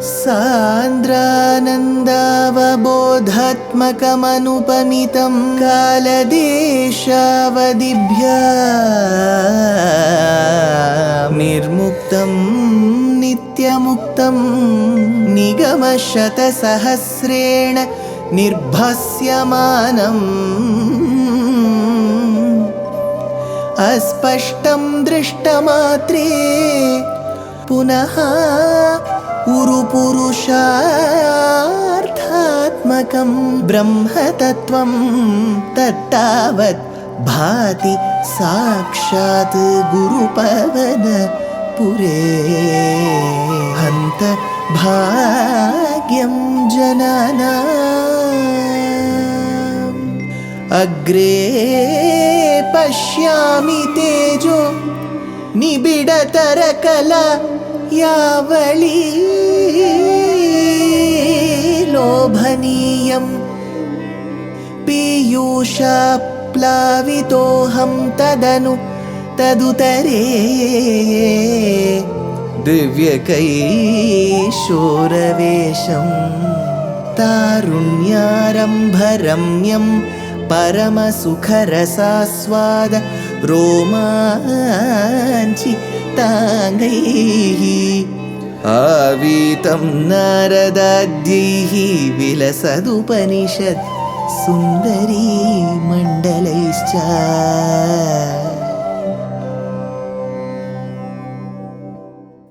सान्द्रानन्दावबोधात्मकमनुपमितं कालदेशावदिभ्या निर्मुक्तं नित्यमुक्तं निगमशतसहस्रेण निर्भास्यमानम् अस्पष्टं दृष्टमात्रे पुनः उरुपुरुषार्थात्मकं ब्रह्मतत्त्वं तत्तावत् भाति साक्षात् गुरुपवनपुरे हन्त भाग्यं जनानाम् अग्रे पश्यामि तेजो निबिडतरकला यावली लोभनीयं पीयूषाप्लावितोऽहं तदुतरे दिव्यकैशोरवेशं तारुण्यारम्भरम्यं परमसुखरसास्वाद रोमाञ्चिताङ्गैः आवीतं नारदाद्यैः विलसदुपनिषत् सुन्दरी मण्डलैश्च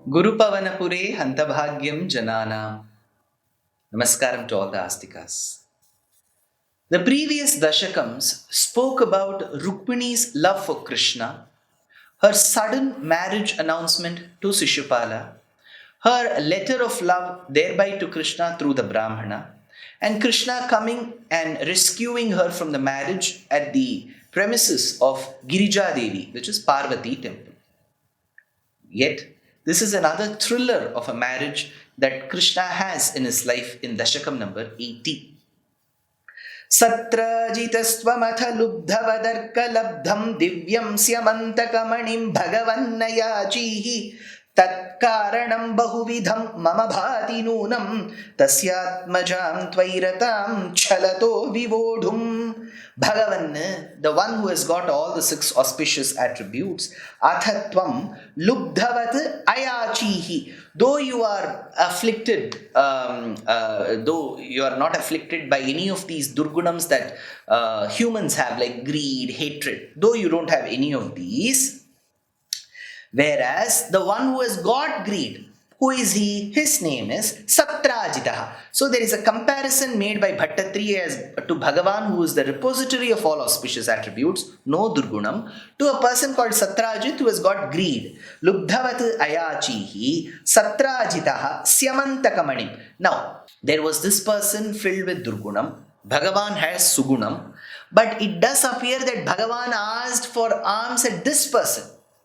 Gurupavanapure Hantabhagyam Jananam. Namaskaram to all the Astikas. The previous Dashakams spoke about Rukmini's love for Krishna, her sudden marriage announcement to Shishupala, her letter of love thereby to Krishna through the Brahmana, and Krishna coming and rescuing her from the marriage at the premises of Girija Devi, which is Parvati temple. Yet, this is another thriller of a marriage that Krishna has in his life in Dashakam number 80. Satrajitastvamath lubdhavadarkalabdham divyam syamantaka manim bhagavannayachihi tatkaranam bahuvidham mama bhati noonam tasyatmajam tvairatam chalato vivodhum. Bhagavan, the one who has got all the 6 auspicious attributes, athatvam lubdhavat ayachihi. Though you are afflicted, though you are not afflicted by any of these durgunams that humans have, like greed, hatred, though you don't have any of these, whereas the one who has got greed, who is he? His name is Satrajitaha. So there is a comparison made by Bhattatriya as to Bhagavan, who is the repository of all auspicious attributes, no Durgunam, to a person called Satrajit who has got greed. Lubdhavat ayachihi Satrajitaha Syamantaka manim. Now, there was this person filled with Durgunam. Bhagavan has Sugunam. But it does appear that Bhagavan asked for alms at this person.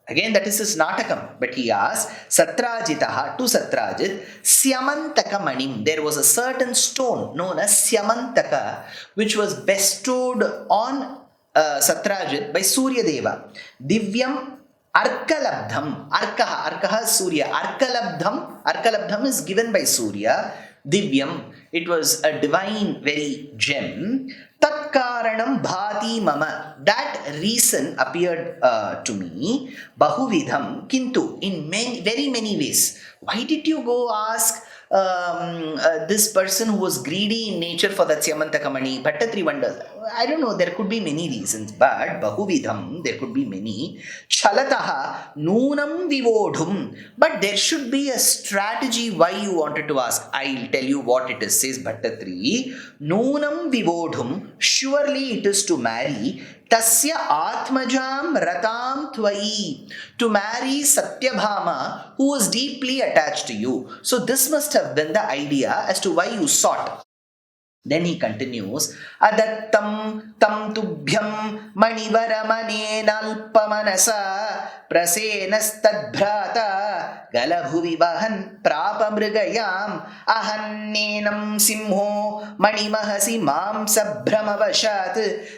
Again, that is his natakam. But he asked Satrajitaha to Satrajit Syamantaka manim. There was a certain stone known as Syamantaka which was bestowed on Satrajit by Surya Deva. Divyam Arkalabdham. Arkaha is Surya. Arkalabdham is given by Surya. Divyam. It was a divine, very gem. Tatkaranam bhati mama. That reason appeared to me. Bahuvidham. Kintu. In very many ways. Why did you go ask this person who was greedy in nature for that Syamantaka-mani? Bhattatri wonders. I don't know. There could be many reasons. But Bahuvidham. There could be many. Chalataha. Noonam vivodhum. But there should be a strategy why you wanted to ask. I'll tell you what it is. Says Bhattatri. Noonam vivodhum. Surely it is to marry Tasya Atmajam Ratam Tvai, to marry Satyabhama, who was deeply attached to you. So this must have been the idea as to why you sought. Then he continues, Adattam tam tubhyam manivaramane nalpamanasa prasenastadbhrata galabhuvivahan prapamrigayam ahannenam simho manimahasi mam sabhramavashat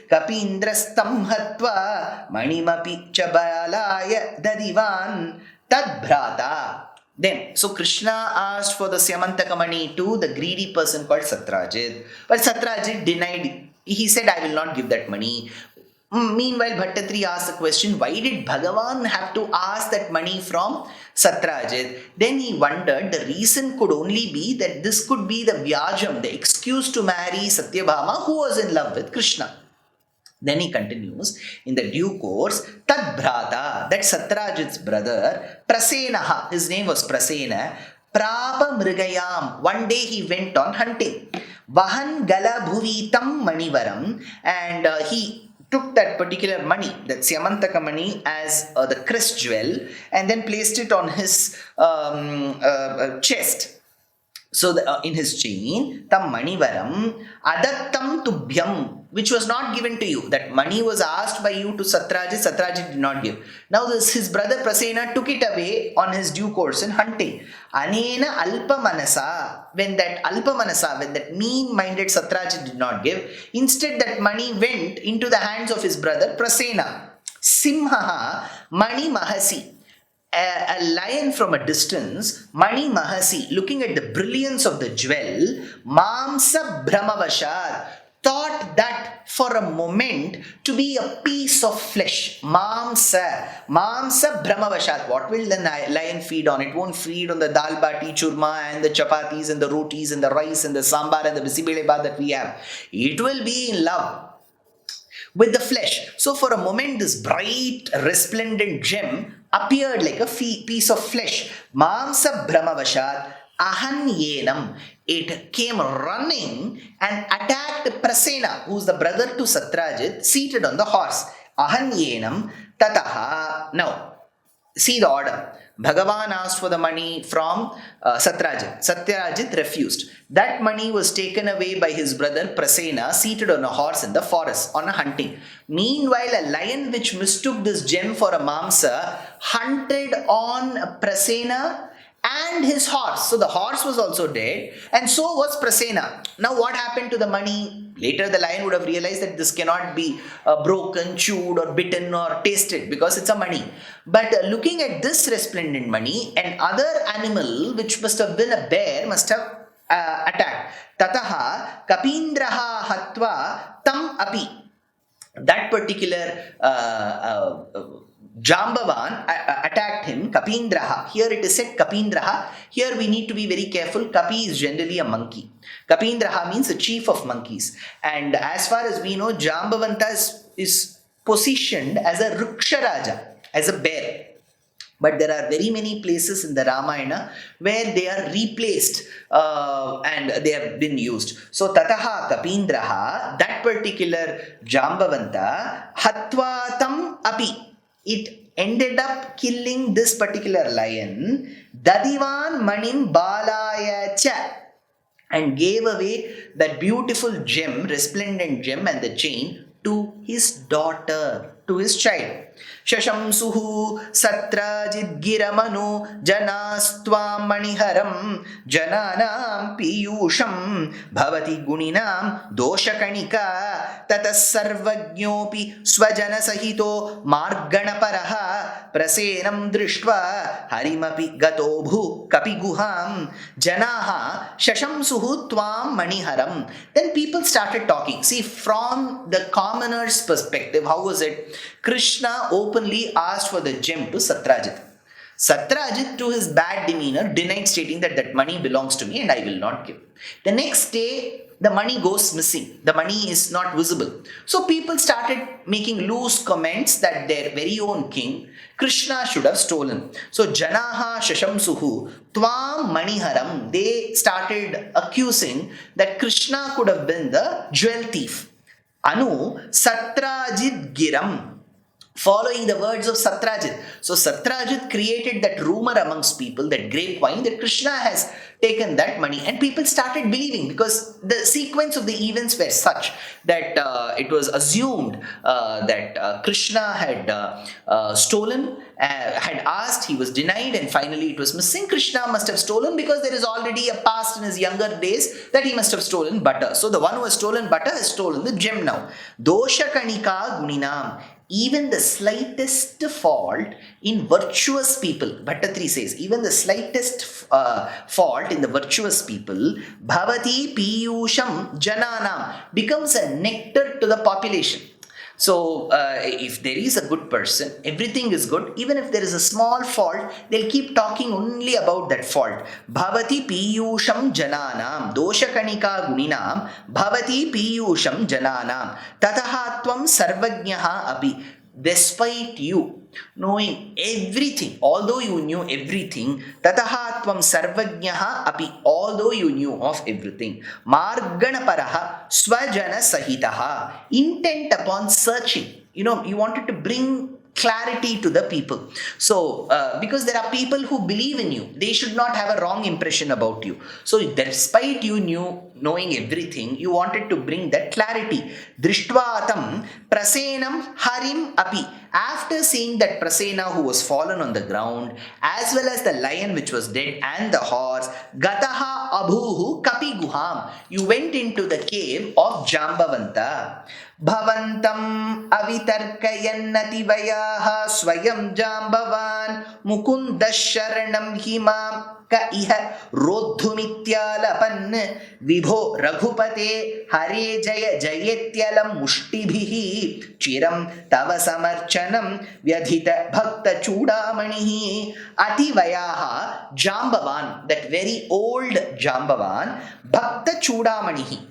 kapindrastam hatva manimapi chabalaya dadivan tadbhrata. Then, so Krishna asked for the Syamantaka money to the greedy person called Satrajit. But Satrajit denied. He said, I will not give that money. Meanwhile, Bhattatri asked the question, why did Bhagavan have to ask that money from Satrajit? Then he wondered the reason could only be that this could be the Vyajam, the excuse to marry Satyabhama, who was in love with Krishna. Then he continues, in the due course, Tad Bhrata, that Satrajit's brother, Prasenaha, his name was Prasena, Prapa Mrigayam, one day he went on hunting. Vahan Gala Bhuvitam Manivaram, and he took that particular money, that Syamantaka money, as the crest jewel, and then placed it on his chest. So in his chain, tam manivaram adattam tubhyam, which was not given to you. That money was asked by you to Satrajit, Satrajit did not give. Now his brother Prasena took it away on his due course in hunting. Anena alpa manasa, when that mean-minded Satrajit did not give, instead that money went into the hands of his brother Prasena. Simhaha mani mahasi, a lion from a distance, Mani Mahasi, looking at the brilliance of the jewel, Mamsa Brahmavashad, thought that for a moment to be a piece of flesh. Mamsa Brahmavashad. What will the lion feed on? It won't feed on the dal bati, churma, and the chapatis, and the rotis, and the rice, and the sambar, and the bisibele bath that we have. It will be in love with the flesh. So for a moment, this bright, resplendent gem appeared like a piece of flesh. Mamsa Brahmavashad Ahanyenam. It came running and attacked Prasena, who is the brother to Satrajit, seated on the horse. Ahanyenam Tataha. Now, see the order. Bhagavan asked for the money from Satrajit. Satyajit refused. That money was taken away by his brother Prasena, seated on a horse in the forest on a hunting. Meanwhile, a lion which mistook this gem for a mamsa hunted on Prasena and his horse. So the horse was also dead, and so was Prasena. Now what happened to the money? Later the lion would have realized that this cannot be broken, chewed or bitten or tasted because it's a money. But looking at this resplendent money, an other animal which must have been a bear must have attacked. Tataha kapindraha hatva tam api. That particular Jambavan attacked him, Kapindraha. Here it is said Kapindraha. Here we need to be very careful. Kapi is generally a monkey. Kapindraha means the chief of monkeys. And as far as we know, Jambavanta is positioned as a Ruksharaja, as a bear. But there are very many places in the Ramayana where they are replaced and they have been used. So Tataha Kapindraha, that particular Jambavanta, Hatvatam Api. It ended up killing this particular lion, Dadivan Manim Balaya Cha, and gave away that beautiful gem, resplendent gem and the chain to his daughter, to his child. Shashamsuhu Satrajit Giramanu Janastvam Maniharam Jananam Piyusham Bhavati Guninam Doshakanika Tatas Sarvagnopi Swajana Sahito Marganaparaha Prasenam Drishtva Harimapi Gatobhu Kapiguham Janaha Shashamsuhu Tvam Maniharam. Then people started talking. See, from the commoner's perspective, how was it? Krishna openly asked for the gem to Satrajit. Satrajit, to his bad demeanor, denied, stating that that money belongs to me and I will not give. The next day, the money goes missing. The money is not visible. So people started making loose comments that their very own king, Krishna, should have stolen. So Janaha Shashamsuhu Tvam Maniharam, they started accusing that Krishna could have been the jewel thief. Anu Satrajit Giram, following the words of Satrajit. So Satrajit created that rumor amongst people, that grapevine, that Krishna has taken that money, and people started believing because the sequence of the events were such that it was assumed that Krishna had stolen, had asked, he was denied, and finally it was missing. Krishna must have stolen because there is already a past in his younger days that he must have stolen butter. So the one who has stolen butter has stolen the gem now. Doshakanika Guninam. even the slightest fault in virtuous people, Bhattatri says, even the slightest fault in the virtuous people, bhavati piyusham jananam, becomes a nectar to the population. So, if there is a good person, everything is good. Even if there is a small fault, they'll keep talking only about that fault. Bhavati piyusham jananam, doshakanika guninam, bhavati piyusham jananam, tataha tvam sarvajnaha api. Despite you knowing everything, although you knew everything, tataha tvam sarvajnaha api, although you knew of everything, marganaparaha swajana sahitaha, intent upon searching. You wanted to bring clarity to the people. So, because there are people who believe in you, they should not have a wrong impression about you. So, despite you knowing everything, you wanted to bring that clarity. Drishtvatam prasenam harim api. After seeing that Prasena who was fallen on the ground, as well as the lion which was dead and the horse, gataha abhuhu kapi guham. You went into the cave of Jambavanta. Bhavantam avitarkayannati vayaha swayam Jambavan mukunda sharanam himam ka iha rodhumityalapan vibho raghupate hare jaya jayetyalam mushtibhihi chiram tava samarchanam vyadhita bhakta chudamanihi ati vayaha Jambavan, that very old Jambavan, bhakta chudamanihi,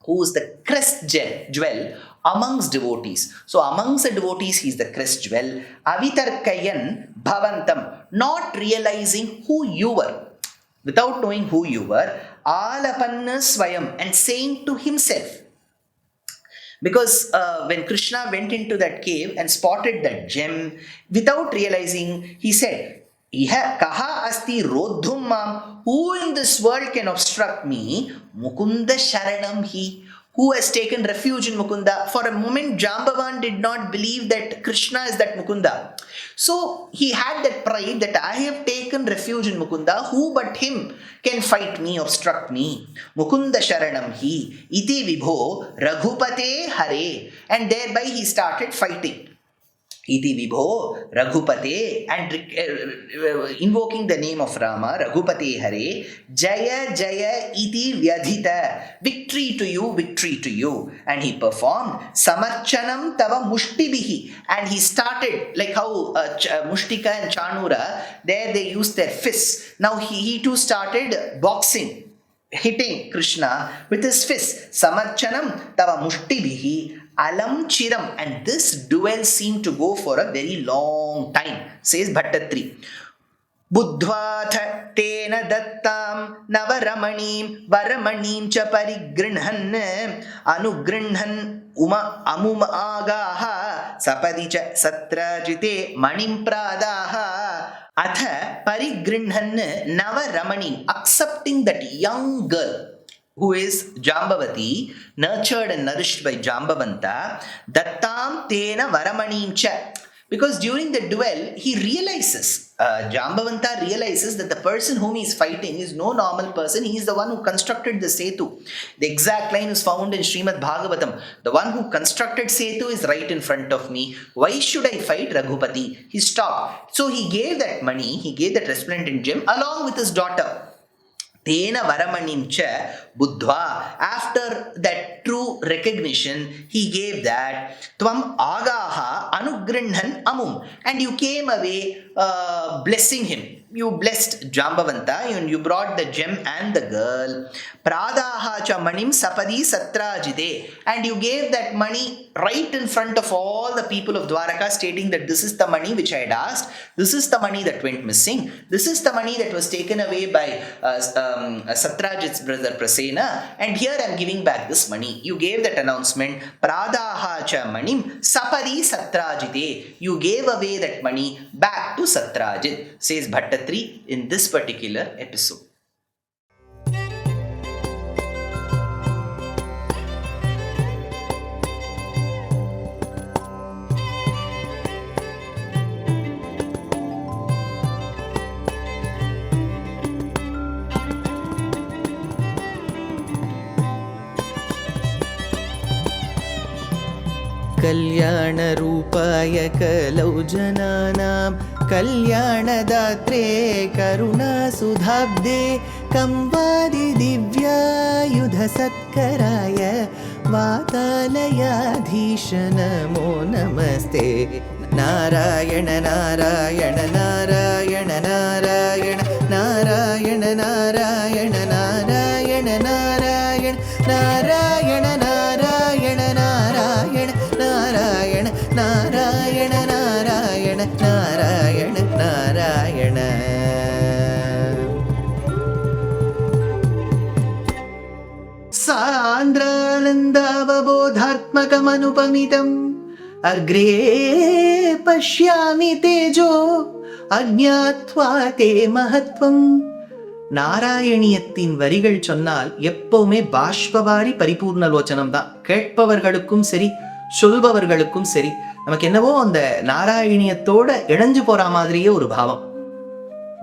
who is the crest jewel amongst devotees. So amongst the devotees, he is the crest jewel. Avitarkayan bhavantam, not realizing who you were, without knowing who you were, alapanna swayam, and saying to himself. Because when Krishna went into that cave and spotted that gem, without realizing, he said, Iha kaha asti rodhum mam, who in this world can obstruct me? Mukunda sharanam hi, who has taken refuge in Mukunda. For a moment, Jambavan did not believe that Krishna is that Mukunda. So he had that pride that I have taken refuge in Mukunda, who but him can fight me, obstruct me? Mukunda sharanam hi, iti vibho raghupate hare. And thereby he started fighting. Iti vibho raghupate, and invoking the name of Rama, Raghupate Hare, Jaya Jaya iti vyadhita, victory to you, victory to you. And he performed Samarchanam tava mushtibihi, and he started, like how Mushtika and Chanura, there they used their fists. Now he too started boxing, hitting Krishna with his fists. Samarchanam tava mushtibihi alam chiram, and this duel seemed to go for a very long time, says Bhattatri. Buddhvatha tena dattam navaramanim varamanim cha parigrinhan anugrinhan amumagaha sapadicha satrajite manim pradaha atha parigrinhan navaramanim, accepting that young girl who is Jambavati, nurtured and nourished by Jambavanta, Dattam Tena Varamanim Cha. Because during the duel, he realizes, Jambavanta realizes that the person whom he is fighting is no normal person. He is the one who constructed the Setu. The exact line is found in Srimad Bhagavatam. The one who constructed Setu is right in front of me. Why should I fight Raghupati? He stopped. So he gave that money, he gave that resplendent gem along with his daughter. Tena varamanim cha buddhva. After that true recognition, he gave that tvam agaha anugrinhan amum, and you came away blessing him. You blessed Jambavanta and you brought the gem and the girl. Pradaha cha manim sapadi satrajide, and you gave that money right in front of all the people of Dwaraka, stating that this is the money which I had asked, this is the money that went missing, this is the money that was taken away by Satrajit's brother Prasena, and here I am giving back this money. You gave that announcement. Pradaha cha manim sapadi satrajide, you gave away that money back to Satrajit, says Bhattatri in this particular episode. कल्याणरूपाय कलौ जनानां कल्याणदात्रे करुणासुधाब्दे कंवादिदिव्यायुधसत्कराय वातालयाधीश नमो नमस्ते। नारायण नारायण नारायण नारायण नारायण नारायण नारायण नारायण नारायण नारायण नारायण नारायण नारायण नारायण नारायण नारायण। सान्द्रानन्दावबोधात्मकमनुपमितम् अग्रे पश्यामि तेजो अज्ञात्वा ते महत्वम्। நாராயணியத்தின் வரிகள் சொன்னால் எப்பவுமே பாஷ்பவாரி பரிபூர்ணலோச்சனம் தான். கேட்பவர்களுக்கும் சரி சொல்பவர்களுக்கும் சரி நமக்கு என்னவோ அந்த நாராயணியத்தோட இணைஞ்சு போற மாதிரியே ஒரு பாவம்.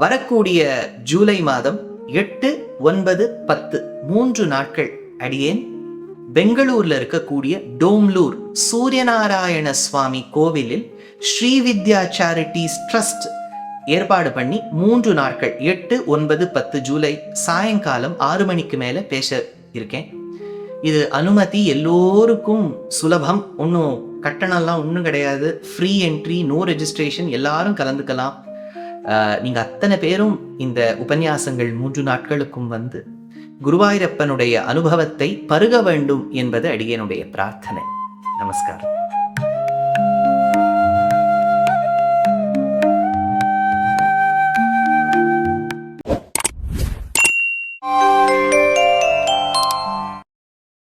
வரக்கூடிய ஜூலை மாதம் 8, 9, 10 3 நாட்கள் அடியேன் பெங்களூர்ல இருக்கக்கூடிய டோம்லூர் சூரியநாராயண சுவாமி கோவிலில் ஸ்ரீவித்யா சேரிட்டிஸ் ட்ரஸ்ட் ஏற்பாடு பண்ணி 3 நாட்கள் 8, 9, 10 ஜூலை சாயங்காலம் 6 மணிக்கு மேல பேச இருக்கேன். இது அனுமதி எல்லோருக்கும் சுலபம், ஒன்றும் கட்டணம்லாம் ஒன்றும் கிடையாது. ஃப்ரீ என்ட்ரி, நோ ரெஜிஸ்ட்ரேஷன், எல்லாரும் கலந்துக்கலாம். நீங்க அத்தனை பேரும் இந்த உபன்யாசங்கள் 3 நாட்களுக்கும் வந்து குருவாயூரப்பனுடைய அனுபவத்தை பருக வேண்டும் என்பது அடியேனுடைய பிரார்த்தனை. நமஸ்காரம்.